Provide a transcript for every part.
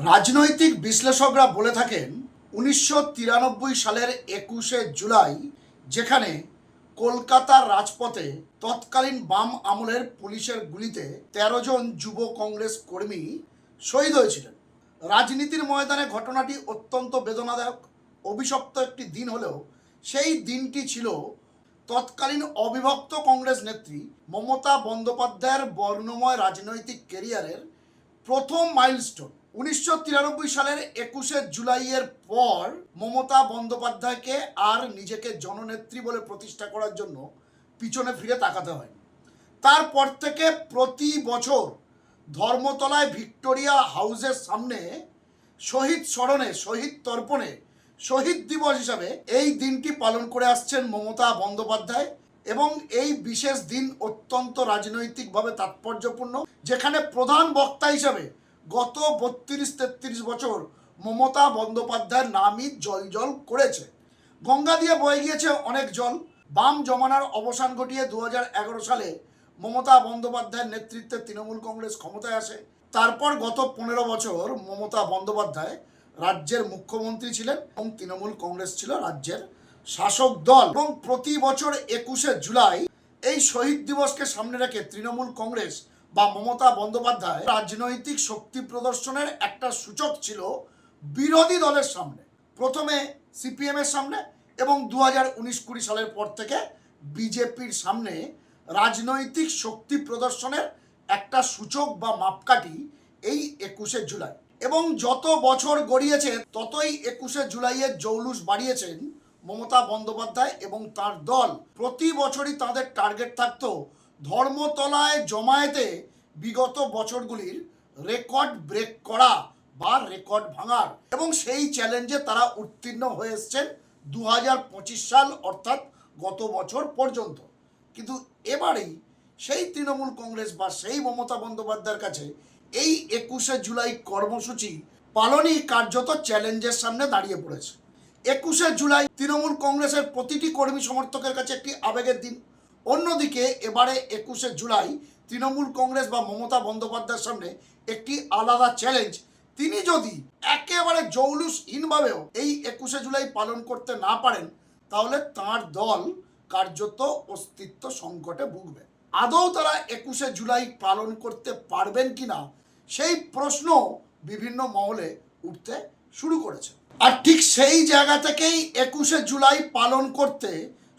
রাজনৈতিক বিশ্লেষকরা বলে থাকেন ১৯৯৩ সালের ২১শে জুলাই যেখানে কলকাতার রাজপথে তৎকালীন বাম আমলের পুলিশের গুলিতে ১৩ জন যুব কংগ্রেস কর্মী শহীদ হয়েছিলেন। রাজনীতির ময়দানে ঘটনাটি অত্যন্ত বেদনাদায়ক, অভিশপ্ত একটি দিন হলেও সেই দিনটি ছিল তৎকালীন অবিভক্ত কংগ্রেস নেত্রী মমতা বন্দ্যোপাধ্যায়ের বর্ণময় রাজনৈতিক ক্যারিয়ারের প্রথম মাইলস্টোন। ১৯৯৩ সালের ২১শে জুলাইয়ের পর মমতা বন্দ্যোপাধ্যায়কে আর নিজেকে জননেত্রী বলে প্রতিষ্ঠা করার জন্য পিছনে ফিরে তাকাতে হয়। তারপর থেকে প্রতি বছর ধর্মতলায় ভিক্টোরিয়া হাউসের সামনে শহীদ স্মরণে, শহীদ তর্পণে, শহীদ দিবস হিসাবে এই দিনটি পালন করে আসছেন মমতা বন্দ্যোপাধ্যায়। এবং এই বিশেষ দিন অত্যন্ত রাজনৈতিকভাবে তাৎপর্যপূর্ণ, যেখানে প্রধান বক্তা হিসাবে গত ৩২-৩৩ বছর মমতা বন্দ্যোপাধ্যায়ের নামই জল করেছে। গঙ্গা দিয়ে বয়ে গিয়েছে অনেক জল। বাম জমানার অবসান ঘটিয়ে ২০১১ সালে মমতা বন্দ্যোপাধ্যায়ের নেতৃত্বে তৃণমূল কংগ্রেস ক্ষমতায় আসে। তারপর গত ১৫ বছর মমতা বন্দ্যোপাধ্যায় রাজ্যের মুখ্যমন্ত্রী ছিলেন এবং তৃণমূল কংগ্রেস ছিল রাজ্যের শাসক দল। এবং প্রতি বছর ২১শে জুলাই এই শহীদ দিবসকে সামনে রেখে তৃণমূল কংগ্রেস বা মমতা বন্দ্যোপাধ্যায় রাজনৈতিক শক্তি প্রদর্শনের একটা সূচক ছিল বিরোধী দলের সামনে, প্রথমে সিপিএমের সামনে এবং ২০১৯-২০ সালের পর থেকে বিজেপির সামনে রাজনৈতিক শক্তি প্রদর্শনের একটা সূচক বা মাপকাঠি এই ২১শে জুলাই। এবং যত বছর গড়িয়েছে ততই ২১শে জুলাইয়ের জৌলুস বাড়িয়েছেন মমতা বন্দ্যোপাধ্যায় এবং তার দল। প্রতি বছরই তাদের টার্গেট থাকতো ধর্মতলায় জমায়েতে বিগত বছরগুলির রেকর্ড ব্রেক করা বা রেকর্ড ভাঙার, এবং সেই চ্যালেঞ্জে তারা উত্তীর্ণ হয়ে এসছেন ২০২৫ সাল অর্থাৎ গত বছর পর্যন্ত। কিন্তু এবারেই সেই তৃণমূল কংগ্রেস বা সেই মমতা বন্দ্যোপাধ্যায়ের কাছে এই ২১শে জুলাই কর্মসূচি পালনই কার্যত চ্যালেঞ্জের সামনে দাঁড়িয়ে পড়েছে। ২১শে জুলাই তৃণমূল কংগ্রেসের প্রতিটি কর্মী সমর্থকের কাছে একটি আবেগের দিন। অন্যদিকে এবারে ২১শে জুলাই তৃণমূল কংগ্রেস বা মমতা বন্দ্যোপাধ্যায়ের সামনে একটি আলাদা চ্যালেঞ্জ। তিনি যদি একেবারে জৌলুসহীনভাবেও এই ২১শে জুলাই পালন করতে না পারেন তাহলে তার দল কার্যত অস্তিত্ব সংকটে ভুগবে। আদৌ তারা ২১শে জুলাই পালন করতে পারবেন কিনা সেই প্রশ্ন বিভিন্ন মহলে উঠতে শুরু করেছে। আর ঠিক সেই জায়গা থেকেই ২১শে জুলাই পালন করতে,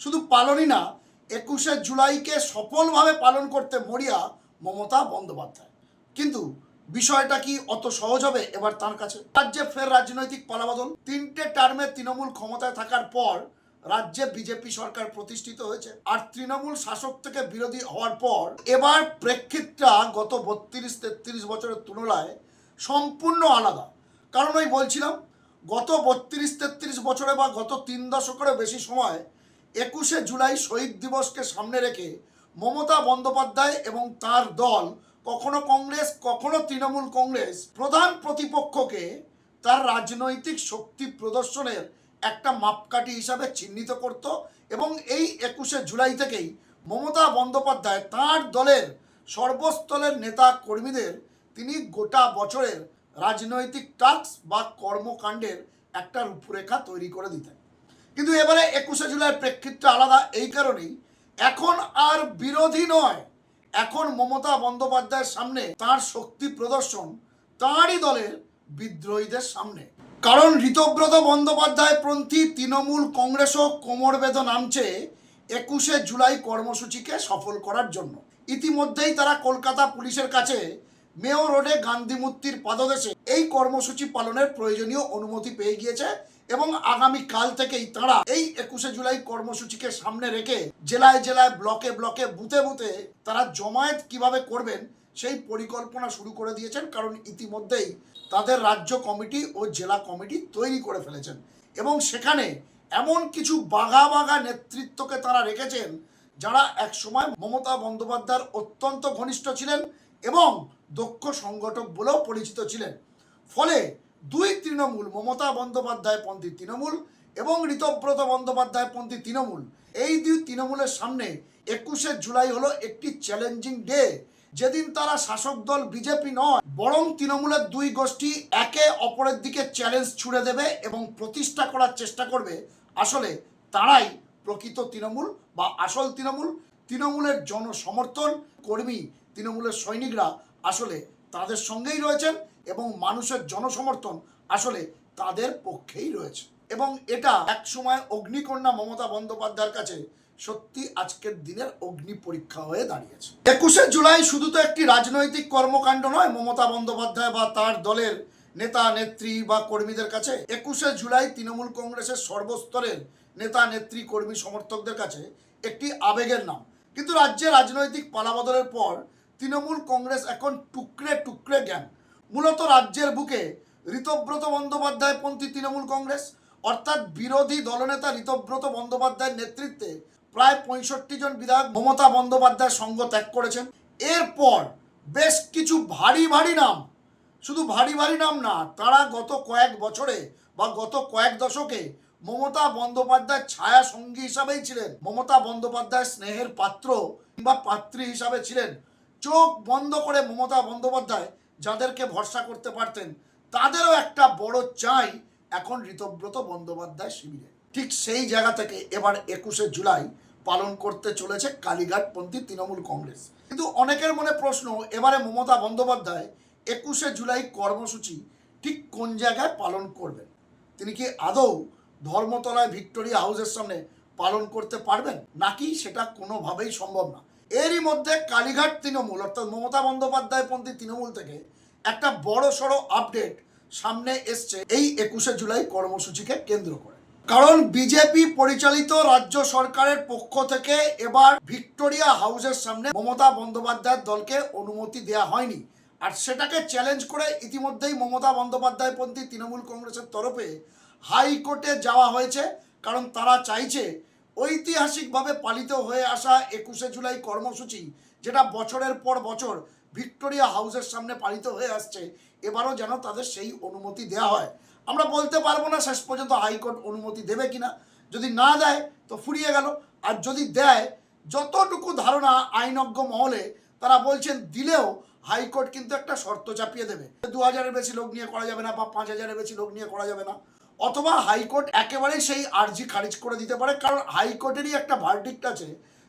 শুধু পালনই না, ২১শে জুলাইকে সফলভাবে পালন করতে মরিয়া মমতা বন্দ্যোপাধ্যায়। কিন্তু বিষয়টা কি অত সহজ হবে এবার তার কাছে? রাজ্যে ফের রাজনৈতিক পালাবদল। ৩টে টার্মে তৃণমূল ক্ষমতায় থাকার পর রাজ্যে বিজেপি সরকার প্রতিষ্ঠিত হয়েছে, আর তৃণমূল শাসক থেকে বিরোধী হওয়ার পর এবার প্রেক্ষিতটা গত ৩২-৩৩ বছরের তুলনায় সম্পূর্ণ আলাদা। কারণ ওই বলছিলাম, গত ৩২-৩৩ বছরে বা গত ৩ দশকেরও বেশি সময় ২১শে জুলাই শহীদ দিবসকে সামনে রেখে মমতা বন্দ্যোপাধ্যায় এবং তার দল কখনো কংগ্রেস কখনো তৃণমূল কংগ্রেস প্রধান প্রতিপক্ষকে তার রাজনৈতিক শক্তি প্রদর্শনের একটা মাপকাঠি হিসাবে চিহ্নিত করত। এবং এই ২১শে জুলাই থেকেই মমতা বন্দ্যোপাধ্যায় তার দলের সর্বস্তরের নেতা কর্মীদের তিনি গোটা বছরের রাজনৈতিক টাস্ক বা কর্মকাণ্ডের একটা রূপরেখা তৈরি করে দিতেন। কিন্তু এবারে ২১শে জুলাইয়ের প্রেক্ষিতটা আলাদা এই কারণেই, এখন আর বিরোধী নয়, এখন মমতা বন্দ্যোপাধ্যায়ের সামনে তার শক্তি প্রদর্শন তাঁরই দলের বিদ্রোহীদের সামনে। কারণ ঋতব্রত বন্দ্যোপাধ্যায় পন্থী তৃণমূল কংগ্রেসও কোমর বেঁধে নামছে ২১শে জুলাই কর্মসূচিকে সফল করার জন্য। ইতিমধ্যেই তারা কলকাতা পুলিশের কাছে মেয়র রোডে গান্ধী মূর্তির পাদদেশে এই কর্মসূচি পালনের প্রয়োজনীয় অনুমতি পেয়ে গিয়েছে এবং আগামী কাল থেকেই তারা এই ২১শে জুলাই কর্মসূচিকে সামনে রেখে জেলায় জেলায়, ব্লকে ব্লকে, বুথে বুথে তারা জমায়েত কিভাবে করবেন সেই পরিকল্পনা শুরু করে দিয়েছেন। কারণ ইতিমধ্যেই তাদের রাজ্য কমিটি ও জেলা কমিটি তৈরি করে ফেলেছেন এবং সেখানে এমন কিছু বাঘা বাঘা নেতৃত্বকে তারা রেখেছেন যারা একসময় মমতা বন্দ্যোপাধ্যায়ের অত্যন্ত ঘনিষ্ঠ ছিলেন এবং দক্ষ সংগঠক বলেও পরিচিত ছিলেন। ফলে দুই তৃণমূল, মমতা বন্দ্যোপাধ্যায় পন্থী তৃণমূল এবং ঋতব্রত বন্দ্যোপাধ্যায় পন্থী তৃণমূল, এই দুই তৃণমূলের সামনে ২১শে জুলাই হলো একটি চ্যালেঞ্জিং ডে। যেদিন তারা শাসক দল বিজেপি নয় বরং তৃণমূলের দুই গোষ্ঠী একে অপরের দিকে চ্যালেঞ্জ ছুড়ে দেবে এবং প্রতিষ্ঠা করার চেষ্টা করবে আসলে তারাই প্রকৃত তৃণমূল বা আসল তৃণমূল, তৃণমূলের জনসমর্থন কর্মী, তৃণমূলের সৈনিকরা আসলে তাদের সঙ্গেই রয়েছেন এবং মানুষের জনসমর্থন আসলে তাদের পক্ষেই রয়েছে। এবং এটা একসময় অগ্নিকন্যা মমতা বন্দ্যোপাধ্যায়ের কাছে সত্যি আজকের দিনের অগ্নি পরীক্ষা হয়ে দাঁড়িয়েছে। 21শে জুলাই শুধু তো একটি রাজনৈতিক কর্মকাণ্ড নয় মমতা বন্দ্যোপাধ্যায় বা তার দলের নেতা নেত্রী বা কর্মীদের কাছে। 21শে জুলাই তৃণমূল কংগ্রেসের সর্বস্তরের নেতা নেত্রী কর্মী সমর্থকদের কাছে একটি আবেগের নাম। কিন্তু রাজ্যে রাজনৈতিক পালাবদলের পর তৃণমূল কংগ্রেস এখন টুকরে টুকরে জ্ঞান। মূলত রাজ্যের বুকে ঋতব্রত বন্দ্যোপাধ্যায় পন্থী তৃণমূল কংগ্রেস অর্থাৎ বিরোধী দলনেতা ঋতব্রত বন্দ্যোপাধ্যায়ের নেতৃত্বে প্রায় 65 জন বিধায়ক মমতা বন্দ্যোপাধ্যায়ের সঙ্গ ত্যাগ করেছেন। এরপর বেশ কিছু ভারী ভারী নাম, শুধু ভারী ভারী নাম না, তারা গত কয়েক বছরে বা গত কয়েক দশকে মমতা বন্দ্যোপাধ্যায়ের ছায়া সঙ্গী হিসাবেই ছিলেন, মমতা বন্দ্যোপাধ্যায়ের স্নেহের পাত্র বা পাত্রী হিসাবে ছিলেন। চোখ বন্ধ করে মমতা বন্দ্যোপাধ্যায় যাদেরকে ভরসা করতে পারতেন তাদেরও একটা বড় চাই এখন ঋতব্রত বন্দ্যোপাধ্যায় শিবিরে। ঠিক সেই জায়গা থেকে এবার 21শে জুলাই পালন করতে চলেছে কালীঘাটপন্থী তৃণমূল কংগ্রেস। কিন্তু অনেকের মনে প্রশ্ন, এবারে মমতা বন্দ্যোপাধ্যায় 21শে জুলাই কর্মসূচি ঠিক কোন জায়গায় পালন করবেন? তিনি কি আদৌ ধর্মতলায় ভিক্টোরিয়া হাউসের সামনে পালন করতে পারবেন, নাকি সেটা কোনোভাবেই সম্ভব না? এরই মধ্যে কালীঘাট তৃণমূল অর্থাৎ মমতা বন্দ্যোপাধ্যায় পন্থী তৃণমূল থেকে একটা বড় সড়ো আপডেট সামনে এসছে এই 21শে জুলাই কর্মসূচিকে কেন্দ্র করে। কারণ বিজেপি পরিচালিত রাজ্য সরকারের পক্ষ থেকে এবার ভিক্টোরিয়া হাউসের সামনে মমতা বন্দ্যোপাধ্যায়ের দলকে অনুমতি দেওয়া হয়নি। আর সেটাকে চ্যালেঞ্জ করে ইতিমধ্যেই মমতা বন্দ্যোপাধ্যায় পন্থী তৃণমূল কংগ্রেসের তরফে হাইকোর্টে যাওয়া হয়েছে। কারণ তারা চাইছে ঐতিহাসিকভাবে পালিত হয়ে আসা 21শে জুলাই কর্মসূচি, যেটা বছরের পর বছর ভিক্টোরিয়া হাউসের সামনে পালিত হয়ে আসছে, এবারও যেন তাদের সেই অনুমতি দেওয়া হয়। আমরা বলতে পারবো না শেষ পর্যন্ত হাইকোর্ট অনুমতি দেবে কিনা। যদি না দেয় তো ফুরিয়ে গেল, আর যদি দেয়, যতটুকু ধারণা আইনজ্ঞ মহলে তারা বলছেন দিলেও হাইকোর্ট কিন্তু একটা শর্ত চাপিয়ে দেবে, 2000-এর বেশি লোক নিয়ে করা যাবে না বা 5000-এর বেশি লোক নিয়ে করা যাবে না। অথবা হাইকোর্ট একেবারেই সেই আর্জি খারিজ করে দিতে পারে। কারণ হাইকোর্টেরই একটা ভার্ডিক্ট আছে,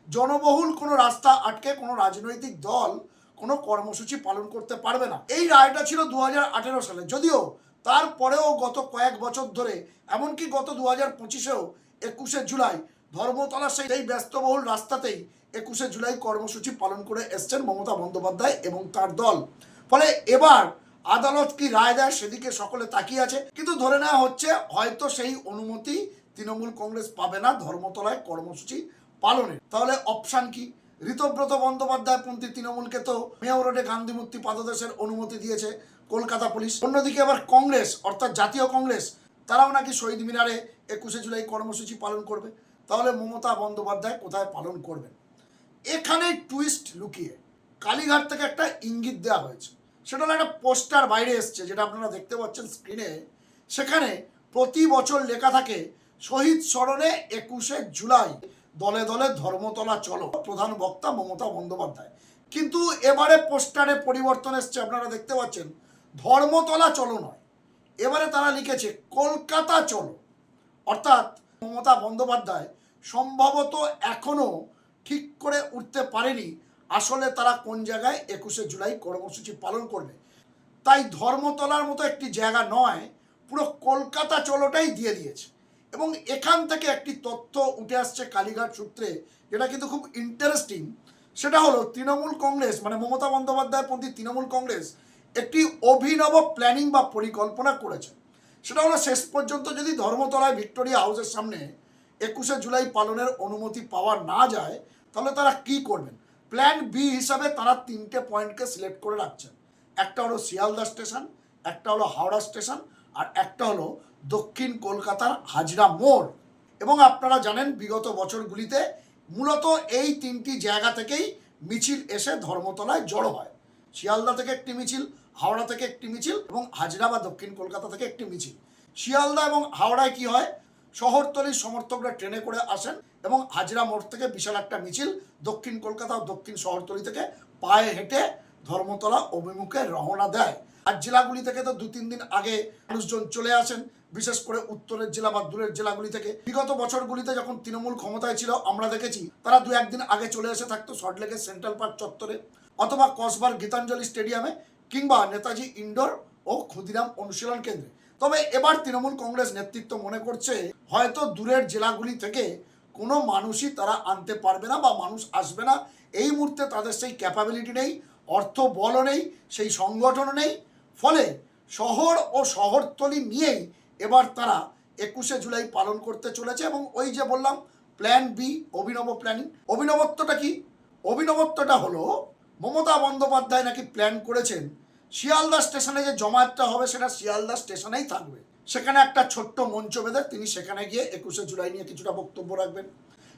জনবহুল কোনো রাস্তা আটকে কোনো রাজনৈতিক দল কোনো কর্মসূচি পালন করতে পারবে না। এই রায়টা ছিল 2018 সালে, যদিও তারপরেও গত কয়েক বছর ধরে, এমনকি গত 2025-এও 21শে জুলাই ধর্মতলার সেই ব্যস্তবহুল রাস্তাতেই 21শে জুলাই কর্মসূচি পালন করে এসছেন মমতা বন্দ্যোপাধ্যায় এবং তার দল। ফলে এবার আদালত কি রায় দেয় সেদিকে সকলে তাকিয়ে আছে। কিন্তু ধরে নেওয়া হচ্ছে হয়তো সেই অনুমতি তৃণমূল কংগ্রেস পাবে না ধর্মতলায় কর্মসূচি পালনের। তাহলে অপশান কি? ঋতব্রত বন্দ্যোপাধ্যায় পন্থী তৃণমূলকে তো মেয়র রোডে গান্ধী মূর্তি পাদদেশের অনুমতি দিয়েছে কলকাতা পুলিশ। অন্যদিকে আবার কংগ্রেস অর্থাৎ জাতীয় কংগ্রেস, তারাও নাকি শহীদ মিনারে 21শে জুলাই কর্মসূচি পালন করবে। তাহলে মমতা বন্দ্যোপাধ্যায় কোথায় পালন করবেন? এখানে টুইস্ট লুকিয়ে কালীঘাট থেকে একটা ইঙ্গিত দেওয়া হয়েছে। সেটা হলো একটা পোস্টার বাইরে এসছে, যেটা আপনারা দেখতে পাচ্ছেন স্ক্রিনে। সেখানে প্রতি বছর লেখা থাকে শহীদ স্মরণে 21শে জুলাই, দলে দলে ধর্মতলা চলো, প্রধান বক্তা মমতা বন্দ্যোপাধ্যায়। কিন্তু এবারে পোস্টারে পরিবর্তন এসছে, আপনারা দেখতে পাচ্ছেন ধর্মতলা চলো নয়, এবারে তারা লিখেছে কলকাতা চলো। অর্থাৎ মমতা বন্দ্যোপাধ্যায় সম্ভবত এখনো ঠিক করে উঠতে পারেনি আসলে তারা কোন জায়গায় 21শে জুলাই কর্মসূচি পালন করবে। তাই ধর্মতলার মতো একটি জায়গা নয়, পুরো কলকাতা চলোটাই দিয়ে দিয়েছে। এবং এখান থেকে একটি তথ্য উঠে আসছে কালীঘাট সূত্রে, যেটা কিন্তু খুব ইন্টারেস্টিং। সেটা হলো তৃণমূল কংগ্রেস মানে মমতা বন্দ্যোপাধ্যায় পন্থী তৃণমূল কংগ্রেস একটি অভিনব প্ল্যানিং বা পরিকল্পনা করেছে। সেটা হলো শেষ পর্যন্ত যদি ধর্মতলায় ভিক্টোরিয়া হাউসের সামনে 21শে জুলাই পালনের অনুমতি পাওয়া না যায়, তাহলে তারা কি করবেন? প্ল্যান বি হিসাবে তারা 3টে পয়েন্টকে সিলেক্ট করে রাখছেন। একটা হলো শিয়ালদা স্টেশন, একটা হলো হাওড়া স্টেশন, আর একটা হলো দক্ষিণ কলকাতার হাজরা মোড়। এবং আপনারা জানেন বিগত বছরগুলিতে মূলত এই 3টি জায়গা থেকেই মিছিল এসে ধর্মতলায় জড়ো হয়। শিয়ালদা থেকে একটি মিছিল, হাওড়া থেকে একটি মিছিল এবং হাজরা বা দক্ষিণ কলকাতা থেকে একটি মিছিল। শিয়ালদা এবং হাওড়ায় কি হয়, শহরতলির সমর্থকরা ট্রেনে করে আসেন এবং হাজরা মোড় থেকে বিশাল একটা মিছিল দক্ষিণ কলকাতা ও দক্ষিণ শহরতলি থেকে পায়ে হেঁটে ধর্মতলা অভিমুখে রওনা দেয়। আর জেলাগুলি থেকে তো 2-3 দিন আগে মানুষজন চলে আসেন, বিশেষ করে উত্তরের জেলা বা দূরের জেলাগুলি থেকে। বিগত বছরগুলিতে যখন তৃণমূল ক্ষমতায় ছিল আমরা দেখেছি তারা 2-1 দিন আগে চলে এসে থাকতো সল্টলেকের সেন্ট্রাল পার্ক চত্বরে অথবা কসবার গীতাঞ্জলি স্টেডিয়ামে কিংবা নেতাজি ইনডোর ও ক্ষুদিরাম অনুশীলন কেন্দ্রে। তবে এবার তৃণমূল কংগ্রেস নেতৃত্ব মনে করছে হয়তো দূরের জেলাগুলি থেকে কোনো মানুষই তারা আনতে পারবে না বা মানুষ আসবে না। এই মুহূর্তে তাদের সেই ক্যাপাবিলিটি নেই, অর্থ বলও নেই, সেই সংগঠনও নেই। ফলে শহর ও শহরতলি নিয়েই এবার তারা 21শে জুলাই পালন করতে চলেছে। এবং ওই যে বললাম প্ল্যান বি, অভিনব প্ল্যানিং। অভিনবত্বটা কি? অভিনবত্বটা হলো মমতা বন্দ্যোপাধ্যায় নাকি প্ল্যান করেছেন শিয়ালদা স্টেশনে যে জমায়েতটা হবে সেটা শিয়ালদা স্টেশনেই থাকবে। সেখানে একটা ছোট্ট মঞ্চ বেঁধে তিনি সেখানে গিয়ে 21শে জুলাই নিয়ে কিছুটা বক্তব্য রাখবেন।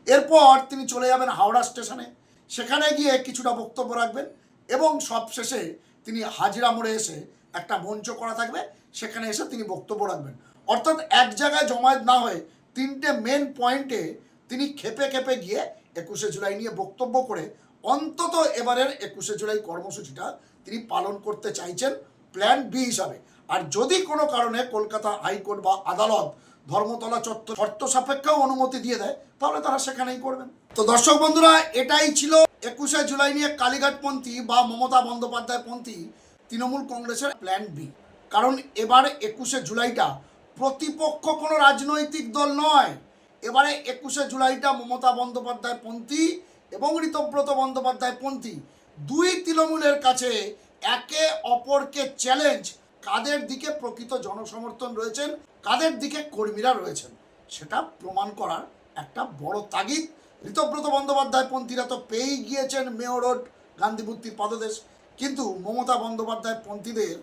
এরপর তিনি চলে যাবেন হাওড়া স্টেশনে, সেখানে গিয়ে কিছুটা বক্তব্য রাখবেন এবং সবশেষে তিনি হাজিরা মোড়ে এসে একটা মঞ্চ করা থাকবে, সেখানে এসে তিনি বক্তব্য রাখবেন। অর্থাৎ এক জায়গায় জমায়েত না হয়ে 3টে মেন পয়েন্টে তিনি খেপে খেপে গিয়ে 21শে জুলাই নিয়ে বক্তব্য করে অন্তত এবারের 21শে জুলাই কর্মসূচিটা তিনি পালন করতে চাইছেন প্ল্যান বি হিসাবে। আর যদি কোনো কারণে কলকাতা হাইকোর্ট বা আদালত ধর্মতলা চত্বর শর্ত সাপেক্ষেও অনুমতি দিয়ে দেয় তাহলে তারা সেখানেই করবেন। তো দর্শক বন্ধুরা, এটাই ছিল 21শে জুলাই নিয়ে কালীঘাটপন্থী বা মমতা বন্দ্যোপাধ্যায়পন্থী তৃণমূল কংগ্রেসের প্ল্যান বি। কারণ এবার 21শে জুলাইটা প্রতিপক্ষ কোনো রাজনৈতিক দল নয়, এবারে 21শে জুলাইটা মমতা বন্দ্যোপাধ্যায়পন্থী এবং ঋতব্রত বন্দ্যোপাধ্যায়পন্থী দুই তৃণমূলের কাছে একে অপরকে চ্যালেঞ্জ। কাদের দিকে প্রকৃত জনসমর্থন রয়েছেন, কাদের দিকে কর্মীরা রয়েছেন সেটা প্রমাণ করার একটা বড় তাগিদ। ঋতব্রত বন্দ্যোপাধ্যায়পন্থীরা তো পেয়েই গিয়েছেন মেয়র রোড গান্ধী মূর্তির পাদদেশ, কিন্তু মমতা বন্দ্যোপাধ্যায়পন্থীদের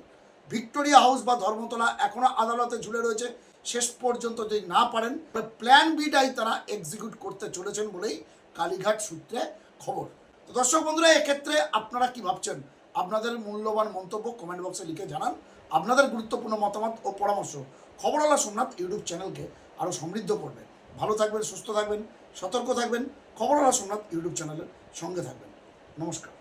ভিক্টোরিয়া হাউস বা ধর্মতলা এখনও আদালতে ঝুলে রয়েছে। শেষ পর্যন্ত যদি না পারেন প্ল্যান বিটাই তারা এক্সিকিউট করতে চলেছেন বলেই কালীঘাট সূত্রে খবর। তো দর্শক বন্ধুরা, এক্ষেত্রে আপনারা কি ভাবছেন? আপনাদের মূল্যবান মন্তব্য কমেন্ট বক্সে লিখে জানান। আপনাদের গুরুত্বপূর্ণ মতামত ও পরামর্শ খবরওয়ালা সোমনাথ ইউটিউব চ্যানেলকে আরও সমৃদ্ধ করবে। ভালো থাকবেন, সুস্থ থাকবেন, সতর্ক থাকবেন। খবরওয়ালা সোমনাথ ইউটিউব চ্যানেলের সঙ্গে থাকবেন। নমস্কার।